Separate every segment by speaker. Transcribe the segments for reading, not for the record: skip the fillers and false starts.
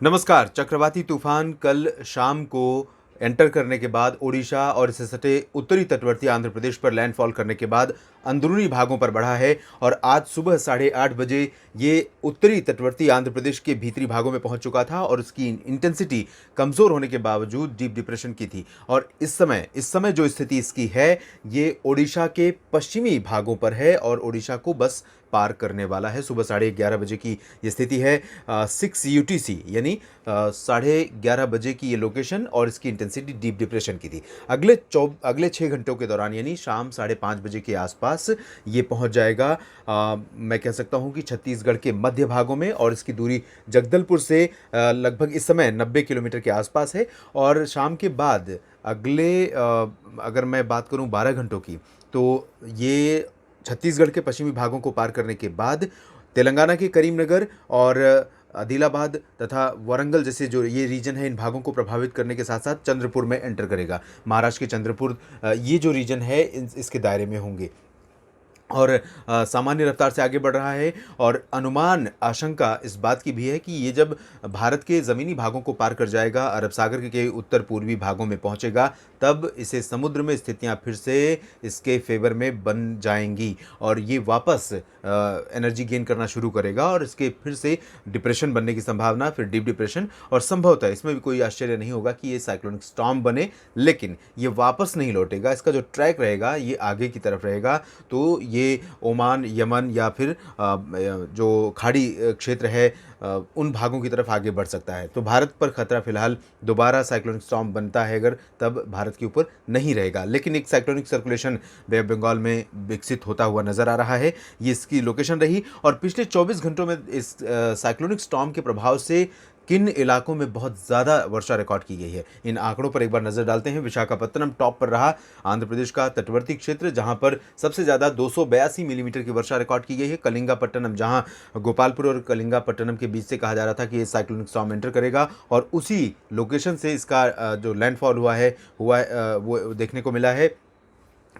Speaker 1: नमस्कार। चक्रवाती तूफान कल शाम को एंटर करने के बाद ओडिशा और इससे सटे उत्तरी तटवर्ती आंध्र प्रदेश पर लैंडफॉल करने के बाद अंदरूनी भागों पर बढ़ा है और आज सुबह 8:30 बजे ये उत्तरी तटवर्ती आंध्र प्रदेश के भीतरी भागों में पहुंच चुका था और उसकी इंटेंसिटी कमज़ोर होने के बावजूद डीप डिप्रेशन की थी। और इस समय जो स्थिति इसकी है, ये ओडिशा के पश्चिमी भागों पर है और ओडिशा को बस पार करने वाला है। सुबह 11:30 बजे की ये स्थिति है। 6 यूटीसी यानी 11:30 बजे की ये लोकेशन और इसकी इंटेंसिटी डीप डिप्रेशन की थी। अगले 6 घंटों के दौरान यानी शाम 5:30 बजे के आसपास ये पहुंच जाएगा। मैं कह सकता हूं कि छत्तीसगढ़ के मध्य भागों में, और इसकी दूरी जगदलपुर से लगभग इस समय 90 किलोमीटर के आसपास है। और शाम के बाद अगर मैं बात करूं 12 घंटों की, तो ये छत्तीसगढ़ के पश्चिमी भागों को पार करने के बाद तेलंगाना के करीमनगर और आदिलाबाद तथा वारंगल जैसे जो ये रीजन है, इन भागों को प्रभावित करने के साथ साथ चंद्रपुर में एंटर करेगा। महाराष्ट्र के चंद्रपुर, ये जो रीजन है इसके दायरे में होंगे और सामान्य रफ्तार से आगे बढ़ रहा है। और अनुमान आशंका इस बात की भी है कि ये जब भारत के ज़मीनी भागों को पार कर जाएगा, अरब सागर के उत्तर पूर्वी भागों में पहुंचेगा, तब इसे समुद्र में स्थितियां फिर से इसके फेवर में बन जाएंगी और ये वापस एनर्जी गेन करना शुरू करेगा और इसके फिर से डिप्रेशन बनने की संभावना, फिर डीप डिप्रेशन, और संभवतः इसमें भी कोई आश्चर्य नहीं होगा कि ये साइक्लोनिक स्टॉर्म बने, लेकिन ये वापस नहीं लौटेगा। इसका जो ट्रैक रहेगा ये आगे की तरफ रहेगा, तो ये ओमान, यमन या फिर जो खाड़ी क्षेत्र है उन भागों की तरफ आगे बढ़ सकता है। तो भारत पर खतरा फिलहाल दोबारा साइक्लोनिक स्टॉर्म बनता है अगर, तब भारत के ऊपर नहीं रहेगा। लेकिन एक cyclonic circulation bay of Bengal में विकसित होता हुआ नजर आ रहा है, ये इसकी लोकेशन रही। और पिछले 24 घंटों में इस साइक्लोनिक स्टॉर्म के प्रभाव से किन इलाकों में बहुत ज़्यादा वर्षा रिकॉर्ड की गई है, इन आंकड़ों पर एक बार नज़र डालते हैं। विशाखापत्तनम टॉप पर रहा, आंध्र प्रदेश का तटवर्ती क्षेत्र, जहां पर सबसे ज़्यादा 282 मिलीमीटर की वर्षा रिकॉर्ड की गई है। कलिंगापट्टनम, जहां गोपालपुर और कलिंगापट्टनम के बीच से कहा जा रहा था कि ये साइक्लोनिक स्टॉर्म एंटर करेगा, और उसी लोकेशन से इसका जो लैंडफॉल हुआ है वो देखने को मिला है।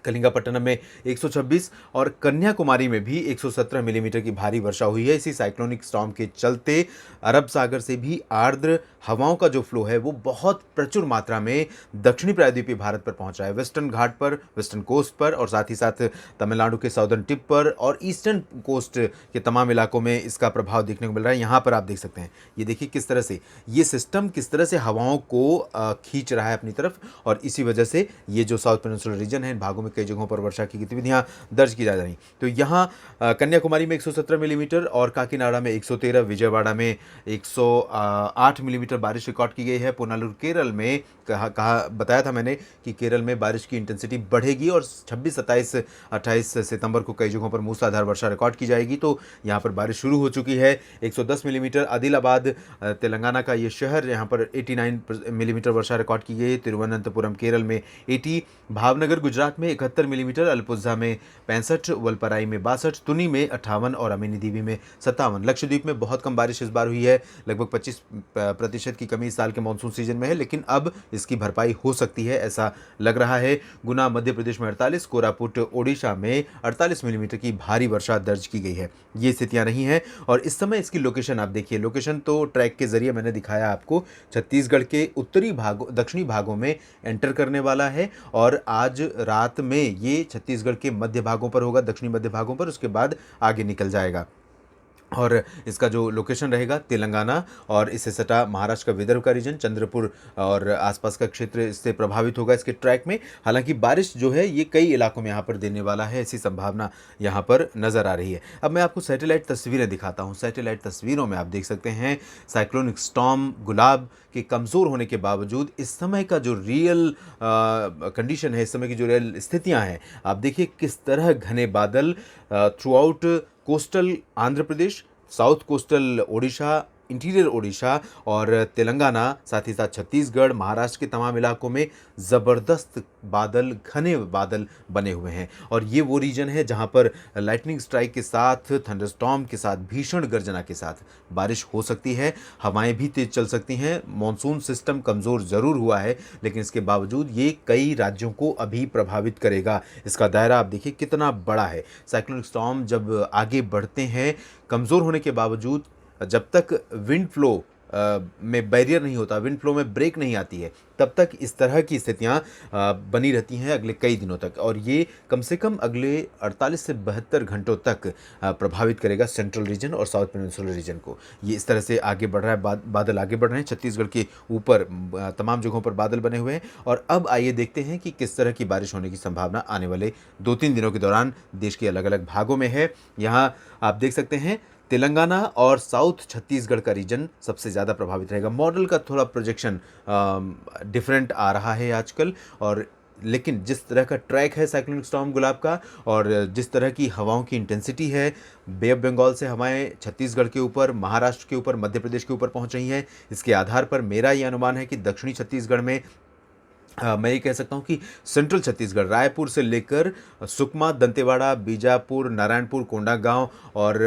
Speaker 1: कलिंगापट्टनम में 126 और कन्याकुमारी में भी 117 मिलीमीटर की भारी वर्षा हुई है। इसी साइक्लोनिक स्टॉर्म के चलते अरब सागर से भी आर्द्र हवाओं का जो फ्लो है वो बहुत प्रचुर मात्रा में दक्षिणी प्रायद्वीपीय भारत पर पहुंच रहा है, वेस्टर्न घाट पर, वेस्टर्न कोस्ट पर, और साथ ही साथ तमिलनाडु के साउदर्न टिप पर और ईस्टर्न कोस्ट के तमाम इलाकों में इसका प्रभाव देखने को मिल रहा है। यहाँ पर आप देख सकते हैं, ये देखिए किस तरह से ये सिस्टम किस तरह से हवाओं को खींच रहा है अपनी तरफ, और इसी वजह से ये जो साउथ पेनिनसुलर रीजन है, इन भागों में कई जगहों पर वर्षा की गतिविधियां दर्ज की जा रही। तो यहाँ कन्याकुमारी में 117 मिलीमीटर और काकीनाडा में 113, विजयवाड़ा में 108 मिलीमीटर बारिश रिकॉर्ड की गई है। पुनालुर केरल में बताया था मैंने कि केरल में बारिश की इंटेंसिटी बढ़ेगी और 26, 27, 28 सितंबर को कई जगहों पर मूसलाधार वर्षा रिकॉर्ड की जाएगी। तो यहाँ पर बारिश शुरू हो चुकी है। 110 मिलीमीटर आदिलाबाद तेलंगाना का ये शहर, यहाँ पर 89 मिलीमीटर वर्षा रिकॉर्ड की गई। तिरुवनंतपुरम केरल में 80, भावनगर गुजरात में 71 मिलीमीटर, अल्पुझा में 65, वलपराई में 62, तुनी में 58 और अमीनी दीवी में 57। लक्षद्वीप में बहुत कम बारिश इस बार हुई है, लगभग 25% की कमी इस साल के मानसून सीजन में है, लेकिन अब इसकी भरपाई हो सकती है ऐसा लग रहा है। गुना मध्य प्रदेश में 48, कोरापुट ओडिशा में 48 मिलीमीटर की भारी वर्षा दर्ज की गई है। ये स्थितियां रही हैं और इस समय इसकी लोकेशन आप देखिए। लोकेशन तो ट्रैक के जरिए मैंने दिखाया आपको, छत्तीसगढ़ के उत्तरी भागों, दक्षिणी भागों में एंटर करने वाला है और आज रात में ये छत्तीसगढ़ के मध्य भागों पर होगा, दक्षिणी मध्य भागों पर, उसके बाद आगे निकल जाएगा। और इसका जो लोकेशन रहेगा तेलंगाना और इससे सटा महाराष्ट्र का विदर्भ का रीजन, चंद्रपुर और आसपास का क्षेत्र इससे प्रभावित होगा इसके ट्रैक में। हालांकि बारिश जो है ये कई इलाकों में यहाँ पर देने वाला है, ऐसी संभावना यहाँ पर नज़र आ रही है। अब मैं आपको सैटेलाइट तस्वीरें दिखाता हूँ। सैटेलाइट तस्वीरों में आप देख सकते हैं साइक्लोनिक स्टॉर्म गुलाब के कमज़ोर होने के बावजूद इस समय का जो रियल कंडीशन है, इस समय की जो रियल स्थितियाँ हैं, आप देखिए किस तरह घने बादल throughout coastal Andhra Pradesh, south coastal Odisha, interior Odisha और तेलंगाना, साथ ही साथ छत्तीसगढ़, महाराष्ट्र के तमाम इलाकों में ज़बरदस्त बादल, घने बादल बने हुए हैं। और ये वो रीजन है जहां पर लाइटनिंग स्ट्राइक के साथ, थंडरस्टॉर्म के साथ, भीषण गर्जना के साथ बारिश हो सकती है, हवाएं भी तेज चल सकती हैं। मॉनसून सिस्टम कमज़ोर ज़रूर हुआ है, लेकिन इसके बावजूद ये कई राज्यों को अभी प्रभावित करेगा। इसका दायरा आप देखिए कितना बड़ा है। साइक्लोनिक स्टॉर्म जब आगे बढ़ते हैं, कमज़ोर होने के बावजूद जब तक विंड फ्लो में बैरियर नहीं होता, विंड फ्लो में ब्रेक नहीं आती है, तब तक इस तरह की स्थितियाँ बनी रहती हैं अगले कई दिनों तक, और ये कम से कम अगले 48 से 72 घंटों तक प्रभावित करेगा सेंट्रल रीजन और साउथ पेनिनसुलर रीजन को। ये इस तरह से आगे बढ़ रहा है, बादल आगे बढ़ रहे हैं छत्तीसगढ़ के ऊपर, तमाम जगहों पर बादल बने हुए हैं। और अब आइए देखते हैं कि किस तरह की बारिश होने की संभावना आने वाले 2-3 दिनों के दौरान देश के अलग अलग भागों में है। यहाँ आप देख सकते हैं तेलंगाना और साउथ छत्तीसगढ़ का रीजन सबसे ज़्यादा प्रभावित रहेगा। मॉडल का थोड़ा प्रोजेक्शन डिफरेंट आ रहा है आजकल, और लेकिन जिस तरह का ट्रैक है साइक्लोनिक स्टॉर्म गुलाब का और जिस तरह की हवाओं की इंटेंसिटी है, बे ऑफ बंगाल से हवाएं छत्तीसगढ़ के ऊपर, महाराष्ट्र के ऊपर, मध्य प्रदेश के ऊपर पहुंच रही हैं, इसके आधार पर मेरा ये अनुमान है कि दक्षिणी छत्तीसगढ़ में मैं ये कह सकता हूँ कि सेंट्रल छत्तीसगढ़, रायपुर से लेकर सुकमा, दंतेवाड़ा, बीजापुर, नारायणपुर, कोंडागांव और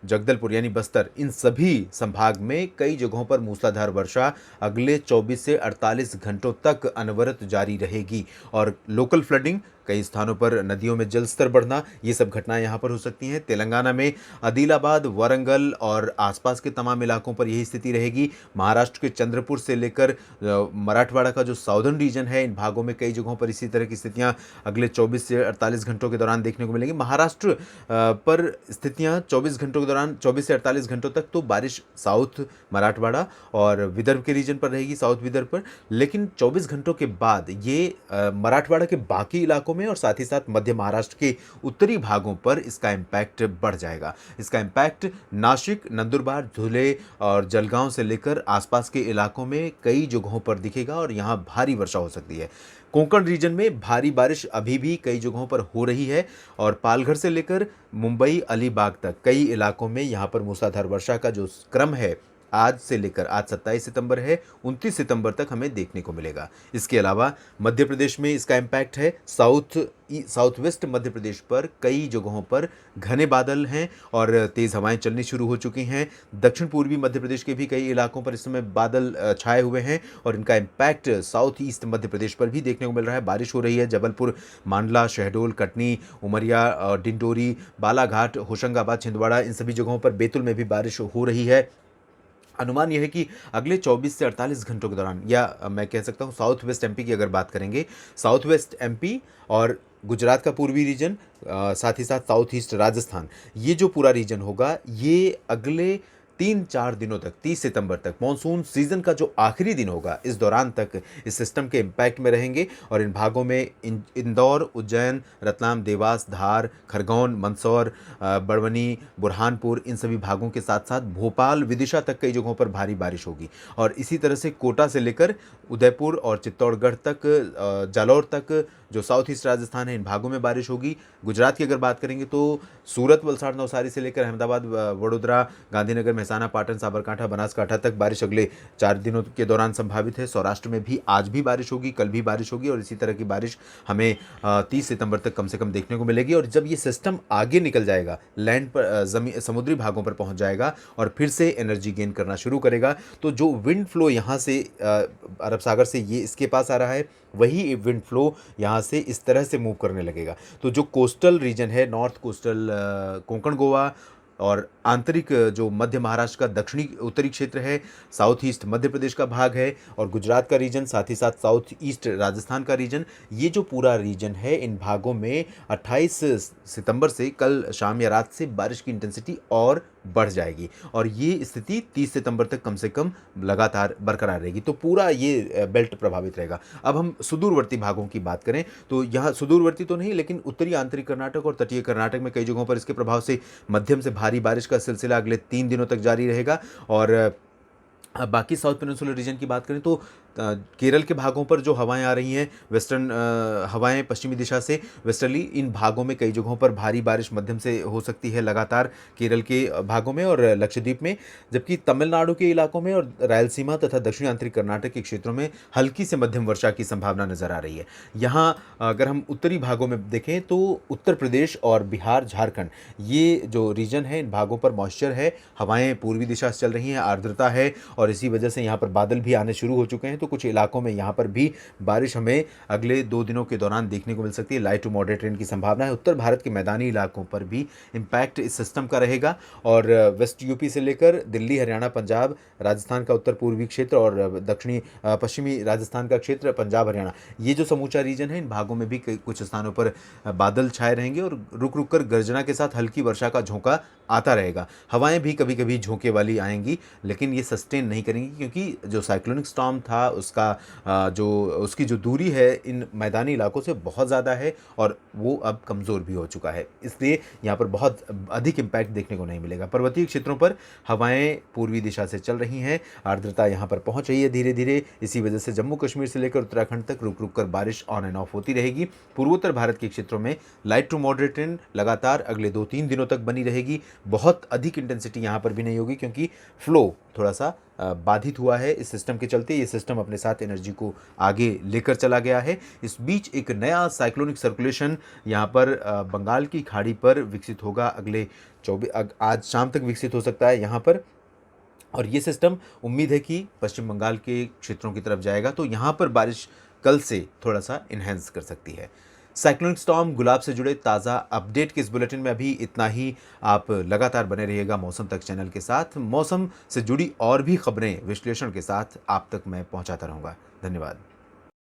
Speaker 1: जगदलपुर यानी बस्तर, इन सभी संभाग में कई जगहों पर मूसलाधार वर्षा अगले 24 से 48 घंटों तक अनवरत जारी रहेगी। और लोकल फ्लडिंग, कई स्थानों पर नदियों में जलस्तर बढ़ना, ये सब घटनाएं यहाँ पर हो सकती हैं। तेलंगाना में आदिलाबाद, वारंगल और आसपास के तमाम इलाकों पर यही स्थिति रहेगी। महाराष्ट्र के चंद्रपुर से लेकर मराठवाड़ा का जो साउदर्न रीजन है, इन भागों में कई जगहों पर इसी तरह की स्थितियां अगले 24 से 48 घंटों के दौरान देखने को मिलेंगी। महाराष्ट्र पर स्थितियां 24 घंटों के दौरान, 24 से 48 घंटों तक तो बारिश साउथ मराठवाड़ा और विदर्भ के रीजन पर रहेगी, साउथ विदर्भ पर, लेकिन 24 घंटों के बाद ये मराठवाड़ा के बाकी इलाकों में और साथ ही साथ मध्य महाराष्ट्र के उत्तरी भागों पर इसका इम्पैक्ट बढ़ जाएगा। इसका इम्पैक्ट नासिक, नंदुरबार, धुले और जलगांव से लेकर आसपास के इलाकों में कई जगहों पर दिखेगा और यहां भारी वर्षा हो सकती है। कोंकण रीजन में भारी बारिश अभी भी कई जगहों पर हो रही है और पालघर से लेकर मुंबई, अलीबाग तक कई इलाकों में यहां पर मूसलाधार वर्षा का जो क्रम है, आज से लेकर, आज 27 सितंबर है, 29 सितंबर तक हमें देखने को मिलेगा। इसके अलावा मध्य प्रदेश में इसका इम्पैक्ट है। साउथ वेस्ट मध्य प्रदेश पर कई जगहों पर घने बादल हैं और तेज़ हवाएं चलनी शुरू हो चुकी हैं। दक्षिण पूर्वी मध्य प्रदेश के भी कई इलाकों पर इस समय बादल छाए हुए हैं और इनका impact south east Madhya Pradesh पर भी देखने को मिल रहा है। बारिश हो रही है जबलपुर, मांडला, शहडोल, कटनी, उमरिया, डिंडोरी, बालाघाट, होशंगाबाद, छिंदवाड़ा, इन सभी जगहों पर, बैतूल में भी बारिश हो रही है। अनुमान यह है कि अगले 24 से 48 घंटों के दौरान, या मैं कह सकता हूँ साउथ वेस्ट एमपी की अगर बात करेंगे, साउथ वेस्ट एमपी और गुजरात का पूर्वी रीजन, साथ ही साथ साउथ ईस्ट राजस्थान, ये जो पूरा रीजन होगा, ये अगले 3-4 दिनों तक, 30 सितंबर तक, मानसून सीजन का जो आखिरी दिन होगा, इस दौरान तक इस सिस्टम के इम्पैक्ट में रहेंगे और इन भागों में इंदौर, उज्जैन, रतलाम, देवास, धार, खरगोन, मंदसौर, बड़वनी, बुरहानपुर, इन सभी भागों के साथ साथ भोपाल, विदिशा तक कई जगहों पर भारी बारिश होगी। और इसी तरह से कोटा से लेकर उदयपुर और चित्तौड़गढ़ तक, जालौर तक, जो साउथ ईस्ट राजस्थान है, इन भागों में बारिश होगी। गुजरात की अगर बात करेंगे तो सूरत, वलसाड़, नवसारी से लेकर अहमदाबाद, वडोदरा, गांधीनगर, मेहसाना, पाटन, साबरकांठा, बनासकांठा तक बारिश अगले 4 दिनों के दौरान संभावित है। सौराष्ट्र में भी आज भी बारिश होगी, कल भी बारिश होगी और इसी तरह की बारिश हमें 30 सितंबर तक कम से कम देखने को मिलेगी। और जब ये सिस्टम आगे निकल जाएगा, लैंड पर, समुद्री भागों पर पहुंच जाएगा और फिर से एनर्जी गेन करना शुरू करेगा, तो जो विंड फ्लो यहाँ से अरब सागर से ये इसके पास आ रहा है, वही विंड फ्लो यहाँ से इस तरह से मूव करने लगेगा। तो जो कोस्टल रीजन है, नॉर्थ कोस्टल, कोंकण, गोवा और आंतरिक जो मध्य महाराष्ट्र का दक्षिणी उत्तरी क्षेत्र है, साउथ ईस्ट मध्य प्रदेश का भाग है और गुजरात का रीजन, साथ ही साथ साउथ ईस्ट राजस्थान का रीजन, ये जो पूरा रीजन है, इन भागों में 28 सितंबर से, कल शाम या रात से, बारिश की इंटेंसिटी और बढ़ जाएगी और ये स्थिति 30 सितंबर तक कम से कम लगातार बरकरार रहेगी। तो पूरा ये बेल्ट प्रभावित रहेगा। अब हम सुदूरवर्ती भागों की बात करें तो यहाँ सुदूरवर्ती तो नहीं, लेकिन उत्तरी आंतरिक कर्नाटक और तटीय कर्नाटक में कई जगहों पर इसके प्रभाव से मध्यम से भारी बारिश का सिलसिला अगले 3 दिनों तक जारी रहेगा। और बाकी साउथ पेनिनसुलर रीजन की बात करें तो केरल के भागों पर जो हवाएं आ रही हैं, वेस्टर्न हवाएं पश्चिमी दिशा से वेस्टर्ली, इन भागों में कई जगहों पर भारी बारिश मध्यम से हो सकती है लगातार केरल के भागों में और लक्षद्वीप में, जबकि तमिलनाडु के इलाकों में और रायलसीमा तथा दक्षिणी आंतरिक कर्नाटक के क्षेत्रों में हल्की से मध्यम वर्षा की संभावना नजर आ रही है। यहाँ अगर हम उत्तरी भागों में देखें तो उत्तर प्रदेश और बिहार, झारखंड, ये जो रीजन है, इन भागों पर मॉइस्चर है, हवाएं पूर्वी दिशा से चल रही हैं, आर्द्रता है और इसी वजह से यहाँ पर बादल भी आने शुरू हो चुके हैं। तो तो कुछ इलाकों में यहाँ पर भी बारिश हमें अगले 2 दिनों के दौरान देखने को मिल सकती है। लाइट टू मॉडरेट रेन की संभावना है। उत्तर भारत के मैदानी इलाकों पर भी इम्पैक्ट इस सिस्टम का रहेगा और वेस्ट यूपी से लेकर दिल्ली, हरियाणा, पंजाब, राजस्थान का उत्तर पूर्वी क्षेत्र और दक्षिणी पश्चिमी राजस्थान का क्षेत्र, पंजाब, हरियाणा, ये जो समूचा रीजन है, इन भागों में भी कुछ स्थानों पर बादल छाए रहेंगे और रुक रुक कर गर्जना के साथ हल्की वर्षा का झोंका आता रहेगा। हवाएं भी कभी कभी झोंके वाली आएंगी, लेकिन ये सस्टेन नहीं करेंगी क्योंकि जो साइक्लोनिक स्टॉर्म था उसकी जो दूरी है इन मैदानी इलाकों से बहुत ज़्यादा है और वो अब कमज़ोर भी हो चुका है। इसलिए यहाँ पर बहुत अधिक इम्पैक्ट देखने को नहीं मिलेगा। पर्वतीय क्षेत्रों पर हवाएं पूर्वी दिशा से चल रही हैं, आर्द्रता यहाँ पर पहुँच रही है धीरे धीरे। इसी वजह से जम्मू कश्मीर से लेकर उत्तराखंड तक रुक रुक कर बारिश ऑन एंड ऑफ होती रहेगी। पूर्वोत्तर भारत के क्षेत्रों में लाइट टू मॉडरेट रेन लगातार अगले 2-3 दिनों तक बनी रहेगी। बहुत अधिक इंटेंसिटी यहाँ पर भी नहीं होगी क्योंकि फ्लो थोड़ा सा बाधित हुआ है इस सिस्टम के चलते। ये सिस्टम अपने साथ एनर्जी को आगे लेकर चला गया है। इस बीच एक नया साइक्लोनिक सर्कुलेशन यहाँ पर बंगाल की खाड़ी पर विकसित होगा। अगले आज शाम तक विकसित हो सकता है यहाँ पर, और ये सिस्टम उम्मीद है कि पश्चिम बंगाल के क्षेत्रों की तरफ जाएगा तो यहाँ पर बारिश कल से थोड़ा सा इन्हेंस कर सकती है। साइक्लोनिक स्टॉर्म गुलाब से जुड़े ताज़ा अपडेट के इस बुलेटिन में अभी इतना ही। आप लगातार बने रहिएगा मौसम तक चैनल के साथ। मौसम से जुड़ी और भी खबरें विश्लेषण के साथ आप तक मैं पहुंचाता रहूँगा। धन्यवाद।